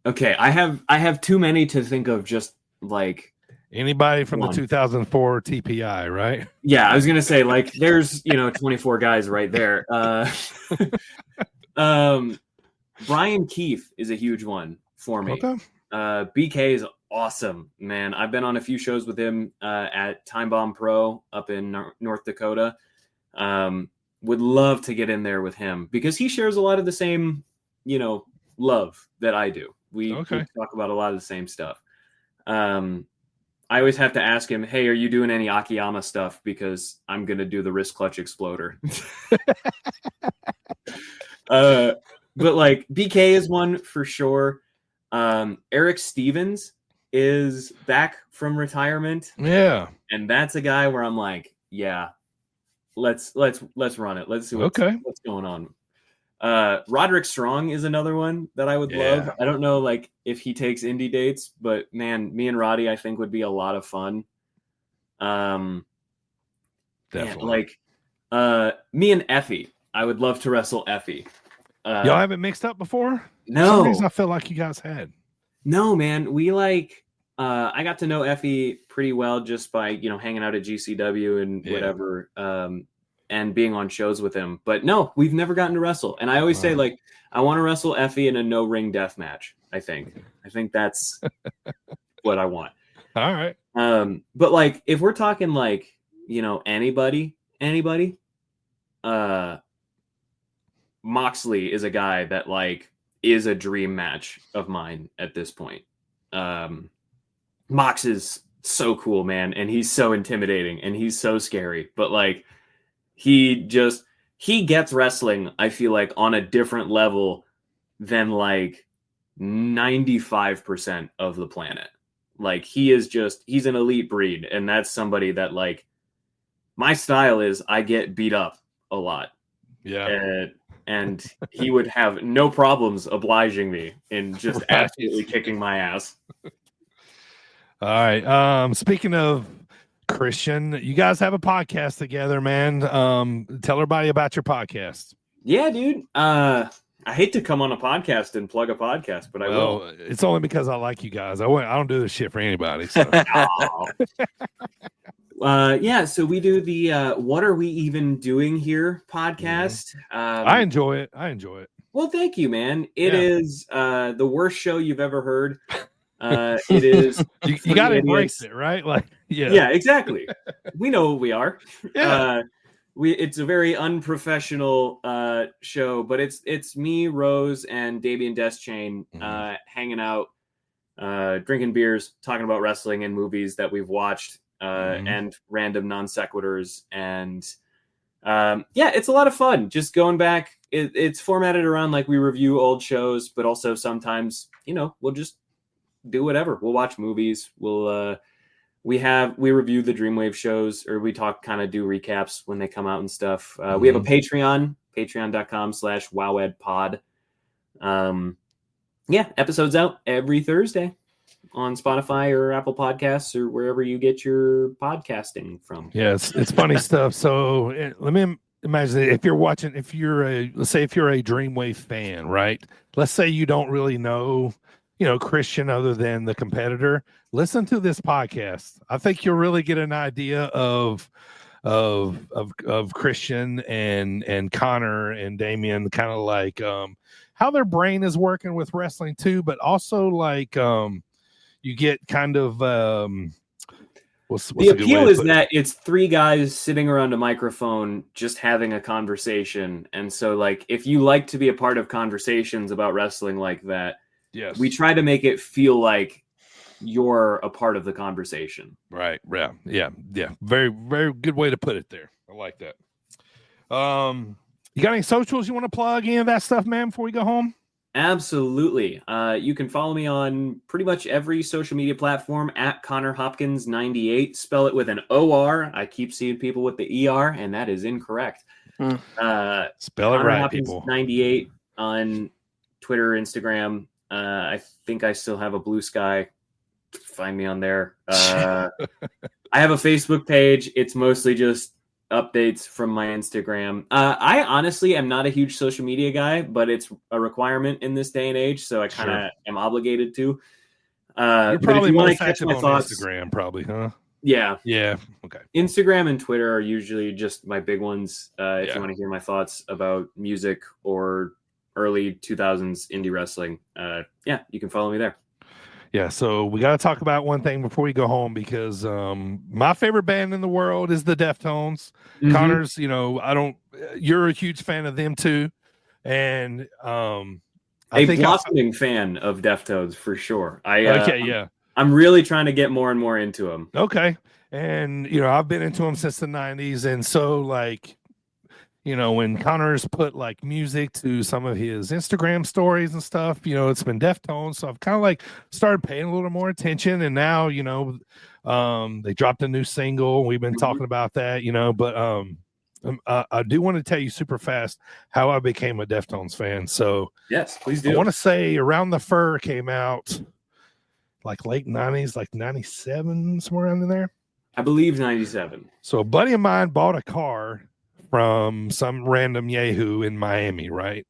Okay. I have too many to think of, just like anybody from the 2004 TPI, right? Yeah, I was gonna say, like, there's 24 guys right there. Brian Keefe is a huge one for me. Okay. BK is awesome, man. I've been on a few shows with him at Time Bomb Pro up in North Dakota. Would love to get in there with him because he shares a lot of the same, love that I do. We talk about a lot of the same stuff. I always have to ask him, hey, are you doing any Akiyama stuff? Because I'm going to do the wrist clutch exploder. But like BK is one for sure. Eric Stevens is back from retirement. Yeah. And that's a guy where I'm like, yeah, let's run it. Let's see what's going on. Roderick Strong is another one that I would love. I don't know like if he takes indie dates, but man, me and Roddy I think would be a lot of fun. Definitely. Me and Effie. I would love to wrestle Effie. Y'all haven't mixed up before? No. For some reason I feel like you guys had. No, man. We I got to know Effie pretty well just by, hanging out at GCW and whatever. And being on shows with him. But no, we've never gotten to wrestle. And I always say, like, I want to wrestle Effie in a no-ring death match, I think. I think that's what I want. All right. But, like, if we're talking, like, anybody, Moxley is a guy that, like, is a dream match of mine at this point. Mox is so cool, man. And he's so intimidating. And he's so scary. But, like, he gets wrestling, I feel like, on a different level than like 95% of the planet. Like he's an elite breed. And that's somebody that like my style is I get beat up a lot. Yeah. And he would have no problems obliging me in just absolutely kicking my ass. All right. Speaking of Christian, you guys have a podcast together, man. Tell everybody about your podcast. Yeah, dude. I hate to come on a podcast and plug a podcast, but I will. It's only because I like you guys. I don't do this shit for anybody. So. Yeah, so we do the What Are We Even Doing Here podcast. I enjoy it. Well, thank you, man. It is the worst show you've ever heard. It is. You got to embrace it, right? Like Yeah, exactly. We know what we are. Yeah. It's a very unprofessional show, but it's me, Rose, and Dabian Deschain hanging out, drinking beers, talking about wrestling and movies that we've watched, and random non sequiturs. And it's a lot of fun. Just going back, it's formatted around like we review old shows, but also sometimes, we'll just do whatever. We'll watch movies. We review the Dreamwave shows, or we do recaps when they come out and stuff. We have a Patreon, patreon.com/wowedpod. Episodes out every Thursday on Spotify or Apple Podcasts or wherever you get your podcasting from. Yeah, it's funny stuff. So let me imagine if you're a Dreamwave fan, right? Let's say you don't really know, Christian other than the competitor. Listen to this podcast. I think you'll really get an idea of Christian and Connor and Damien, kind of like how their brain is working with wrestling too, but also like you get kind of what's the appeal is that it's three guys sitting around a microphone just having a conversation. And so like if you like to be a part of conversations about wrestling like that, yes, we try to make it feel like you're a part of the conversation. Right. Yeah. Very, very good way to put it there. I like that. You got any socials you want to plug, any of that stuff, man, before we go home? Absolutely. You can follow me on pretty much every social media platform at Connor Hopkins 98. Spell it with an O-R. I keep seeing people with the E-R, and that is incorrect. Spell Connor it right, Hopkins people. 98 on Twitter, Instagram. I think I still have a Blue Sky. Find me on there. I have a Facebook page. It's mostly just updates from my Instagram. I honestly am not a huge social media guy, but it's a requirement in this day and age, so I kind of am obligated to. You're probably most active on Instagram, probably, huh? Yeah. Okay. Instagram and Twitter are usually just my big ones. If you want to hear my thoughts about music or early 2000s indie wrestling, you can follow me there. Yeah, so we got to talk about one thing before we go home, because my favorite band in the world is the Deftones. Connor's, you're a huge fan of them too. And a blossoming fan of Deftones for sure. I'm really trying to get more and more into them. Okay. And, I've been into them since the 90s. And so like, when Connor's put like music to some of his Instagram stories and stuff, it's been Deftones. So I've kind of like started paying a little more attention. And now, they dropped a new single. We've been talking about that, but I do want to tell you super fast how I became a Deftones fan. So yes, please do. I want to say Around the Fur came out like late 90s, like 97, somewhere around in there. I believe 97. So a buddy of mine bought a car from some random Yahoo in Miami, right?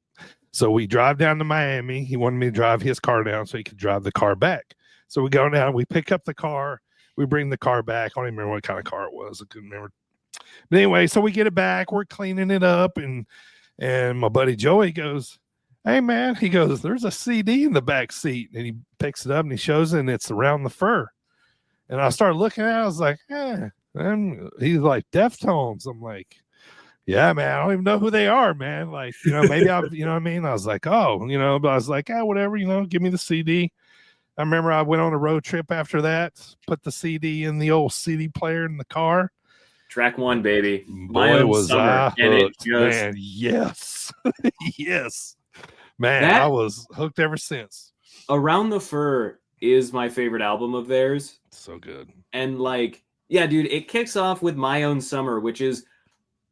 So we drive down to Miami. He wanted me to drive his car down so he could drive the car back. So we go down, we pick up the car, we bring the car back. I don't even remember what kind of car it was. I couldn't remember. But anyway, so we get it back, we're cleaning it up, and my buddy Joey goes, "Hey man," he goes, "there's a CD in the back seat." And he picks it up and he shows it, and it's Around the Fur. And I started looking at it, I was like, and he's like, Deftones. I'm like, yeah, man, I don't even know who they are, man. Like, maybe I was like, oh, but I was like, whatever, give me the CD. I remember I went on a road trip after that, put the CD in the old CD player in the car. Track one, baby. Boy, was I hooked, and it just... man. Yes. Yes. Man, I was hooked ever since. Around the Fur is my favorite album of theirs. So good. And dude, it kicks off with My Own Summer, which is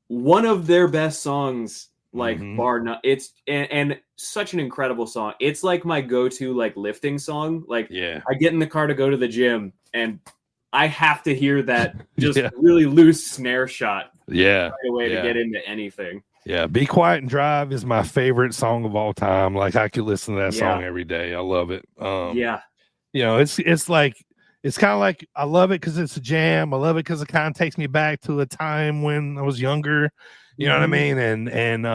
one of their best songs, bar none. It's and such an incredible song. It's like my go-to lifting song. I get in the car to go to the gym and I have to hear that just really loose snare shot right away to get into anything. Yeah, Be Quiet and Drive is my favorite song of all time. Like I could listen to that song every day. I love it. It's kind of like I love it because it's a jam. I love it because it kind of takes me back to a time when I was younger. You know what I mean? And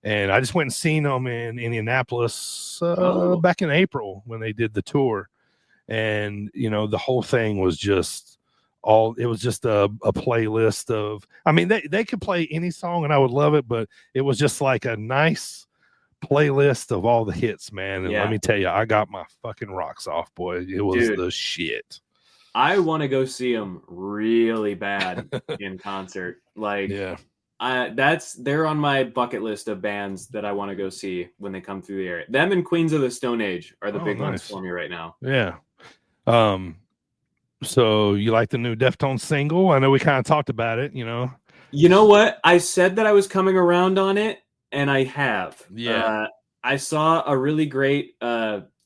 I just went and seen them in Indianapolis back in April when they did the tour. And the whole thing was just it was just a playlist of, I mean, they could play any song and I would love it, but it was just like a nice playlist of all the hits, man. And let me tell you, I got my fucking rocks off, boy. It was the shit. I want to go see them really bad in concert. Like, they're on my bucket list of bands that I want to go see when they come through the area. Them and Queens of the Stone Age are the big ones for me right now. Yeah. So you like the new Deftones single? I know we kind of talked about it, you know. You know what? I said that I was coming around on it, and I have. Yeah. I saw a really great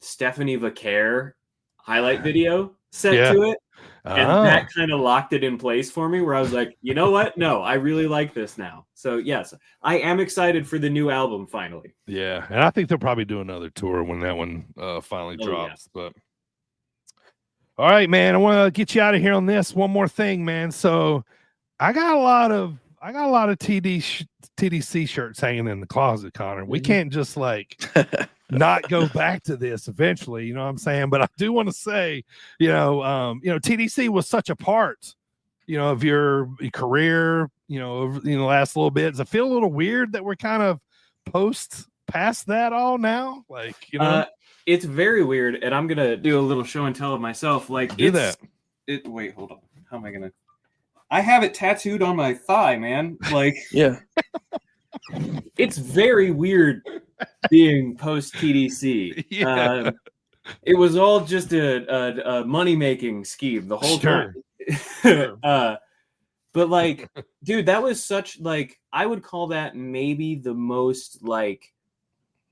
Stephanie Vaquer highlight video set to it. And that kind of locked it in place for me where I was like, you know what? No, I really like this now. So, yes, I am excited for the new album finally. Yeah. And I think they'll probably do another tour when that one finally drops. But all right, man, I want to get you out of here on this. One more thing, man. So I got a lot of TDC shirts hanging in the closet, Connor. We can't just like not go back to this eventually, you know what I'm saying? But I do want to say, TDC was such a part, of your career, over the last little bit. Does it feel a little weird that we're kind of past that all now? Like, it's very weird, and I'm gonna do a little show and tell of myself. Like, wait, hold on. How am I gonna? I have it tattooed on my thigh, man. Like, yeah, it's very weird being post TDC. Yeah. It was all just a money making scheme the whole time. Sure. But like, dude, that was such like I would call that maybe the most like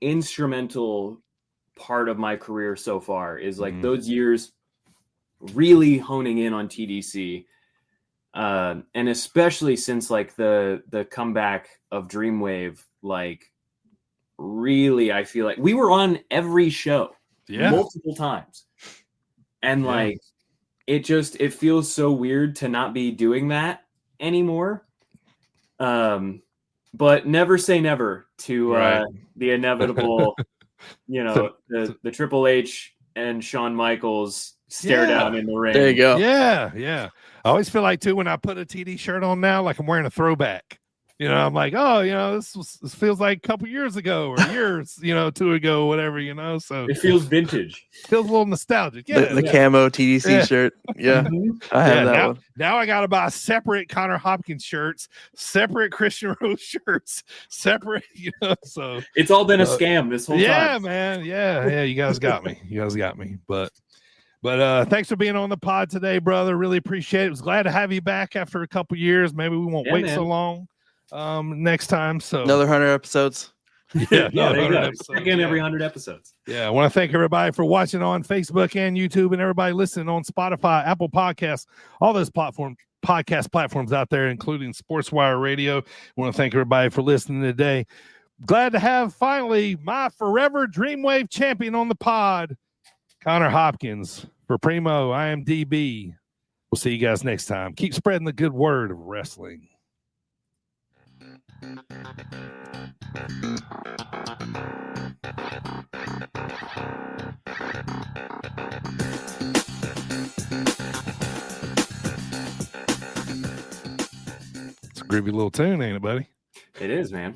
instrumental part of my career so far is like those years really honing in on TDC. And especially since like the comeback of Dreamwave, like really, I feel like we were on every show multiple times. And like, it feels so weird to not be doing that anymore. But never say never to the inevitable, the Triple H and Shawn Michaels stare down in the ring. There you go. Yeah. I always feel like too when I put a TD shirt on now, like I'm wearing a throwback. I'm like, this feels like a couple years ago or years, two ago, whatever, So it feels vintage. Feels a little nostalgic. Yeah, the camo TDC shirt. Yeah, I have that one. Now I got to buy separate Connor Hopkins shirts, separate Christian Rose shirts, separate, so it's all been a scam this whole time. Yeah, man. Yeah. You guys got me. But thanks for being on the pod today, brother. Really appreciate it. Was glad to have you back after a couple years. Maybe we won't wait so long next time. So another 100 episodes. There you go. Again, every 100 episodes. Yeah, I want to thank everybody for watching on Facebook and YouTube, and everybody listening on Spotify, Apple Podcasts, all those podcast platforms out there, including SportzWire Radio. I want to thank everybody for listening today. Glad to have finally my forever Dreamwave champion on the pod, Connor Hopkins. For Primo, I am DB. We'll see you guys next time. Keep spreading the good word of wrestling. It's a groovy little tune, ain't it, buddy? It is, man.